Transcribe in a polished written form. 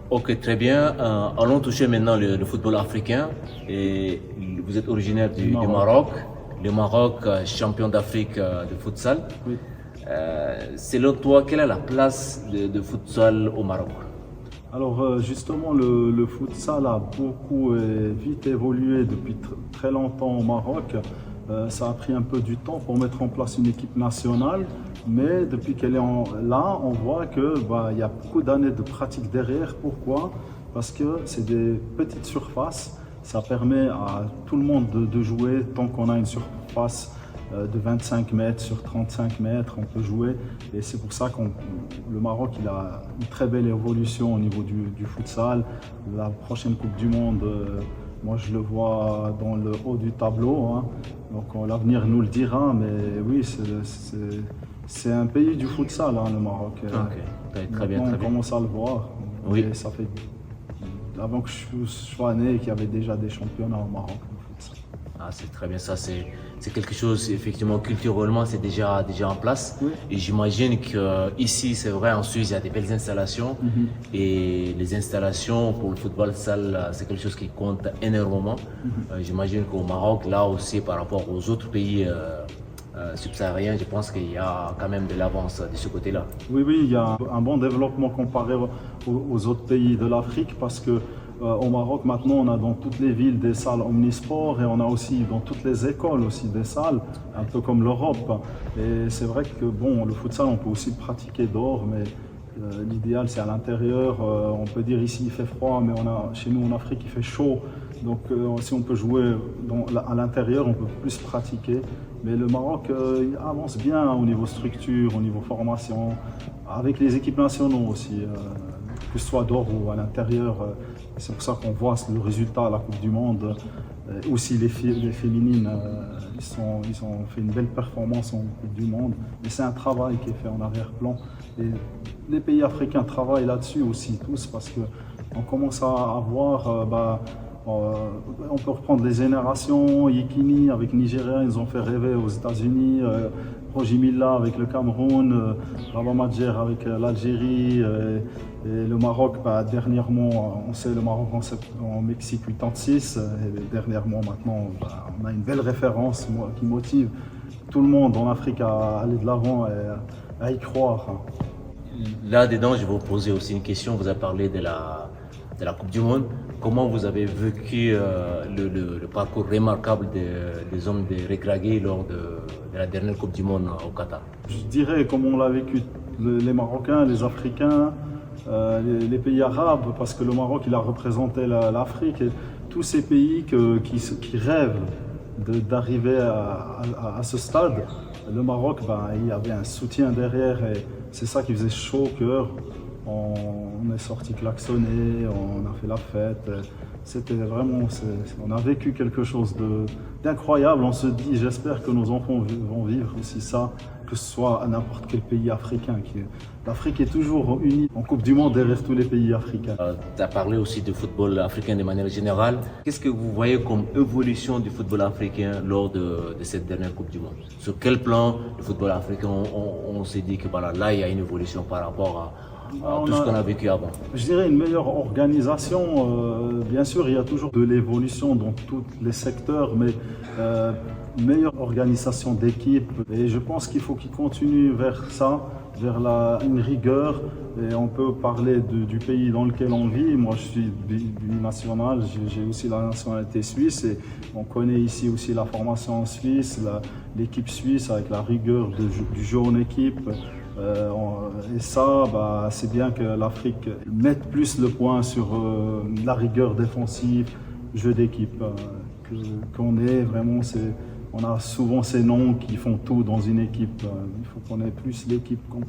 Ok, très bien. Allons toucher maintenant le football africain. Et vous êtes originaire du Maroc. Maroc. Le Maroc, champion d'Afrique de futsal. Oui. Selon toi, quelle est la place de futsal au Maroc? Alors justement, le futsal a beaucoup vite évolué depuis très longtemps au Maroc. Ça a pris un peu du temps pour mettre en place une équipe nationale, mais depuis qu'elle est là, on voit que il y a beaucoup d'années de pratique derrière. Pourquoi? Parce que c'est des petites surfaces. Ça permet à tout le monde de jouer tant qu'on a une surface de 25 mètres sur 35 mètres, on peut jouer. Et c'est pour ça que le Maroc il a une très belle évolution au niveau du futsal. La prochaine Coupe du Monde, moi je le vois dans le haut du tableau, hein. Donc l'avenir nous le dira, mais oui, c'est un pays du futsal, hein, le Maroc. Ok, très bien, Maintenant, très on bien. commence à le voir. Oui. Et ça fait avant que je sois né qu'il y avait déjà des championnats au Maroc de futsal. Ah, c'est très bien, ça c'est quelque chose, effectivement, culturellement, c'est déjà en place. Oui. Et j'imagine qu'ici, c'est vrai, en Suisse, il y a des belles installations. Et les installations pour le football salle, c'est quelque chose qui compte énormément. J'imagine qu'au Maroc, là aussi, par rapport aux autres pays subsahariens, je pense qu'il y a quand même de l'avance de ce côté-là. Oui, oui, il y a un bon développement comparé aux autres pays de l'Afrique parce que au Maroc, maintenant, on a dans toutes les villes des salles omnisports et on a aussi dans toutes les écoles aussi des salles, un peu comme l'Europe. Et c'est vrai que bon, le futsal, on peut aussi le pratiquer dehors, mais l'idéal, c'est à l'intérieur. On peut dire ici, il fait froid, mais chez nous en Afrique, il fait chaud. Donc, si on peut jouer à l'intérieur, on peut plus pratiquer. Mais le Maroc, il avance bien au niveau structure, au niveau formation, avec les équipes nationales aussi, que ce soit dehors ou à l'intérieur. C'est pour ça qu'on voit le résultat à la Coupe du Monde. Aussi les féminines, ils ont fait une belle performance en Coupe du Monde. Mais c'est un travail qui est fait en arrière-plan. Et les pays africains travaillent là-dessus aussi tous parce qu'on commence à voir, on peut reprendre les générations. Yekini avec Nigeria, ils ont fait rêver aux États-Unis. Roger Milla avec le Cameroun, Baba Madjer avec l'Algérie et le Maroc, dernièrement, on sait le Maroc en Mexique 86 et dernièrement maintenant on a une belle référence qui motive tout le monde en Afrique à aller de l'avant et à y croire. Là-dedans, je vais vous poser aussi une question. Vous avez parlé de la Coupe du Monde. Comment vous avez vécu le parcours remarquable des hommes de Regragui lors de la dernière Coupe du Monde au Qatar? Je dirais comme on l'a vécu les Marocains, les Africains, les pays arabes, parce que le Maroc il a représenté l'Afrique et tous ces pays qui rêvent d'arriver à ce stade. Le Maroc, il y avait un soutien derrière et c'est ça qui faisait chaud au cœur. On est sorti klaxonné, on a fait la fête. C'était vraiment, on a vécu quelque chose d'incroyable. On se dit, j'espère que nos enfants vont vivre aussi ça, que ce soit à n'importe quel pays africain. L'Afrique est toujours unie en Coupe du Monde derrière tous les pays africains. Tu as parlé aussi du football africain de manière générale. Qu'est-ce que vous voyez comme évolution du football africain lors de cette dernière Coupe du Monde? Sur quel plan le football africain, on s'est dit que voilà, là, il y a une évolution par rapport à tout ce qu'on a vécu avant? Je dirais une meilleure organisation. Bien sûr, il y a toujours de l'évolution dans tous les secteurs, mais meilleure organisation d'équipe. Et je pense qu'il faut qu'ils continuent vers ça, vers une rigueur. Et on peut parler du pays dans lequel on vit. Moi, je suis binational, j'ai aussi la nationalité suisse. Et on connaît ici aussi la formation en Suisse, l'équipe suisse avec la rigueur du jeu en équipe. Et ça, c'est bien que l'Afrique mette plus le point sur la rigueur défensive, jeu d'équipe, qu'on ait vraiment, on a souvent ces noms qui font tout dans une équipe. Il faut qu'on ait plus l'équipe complète.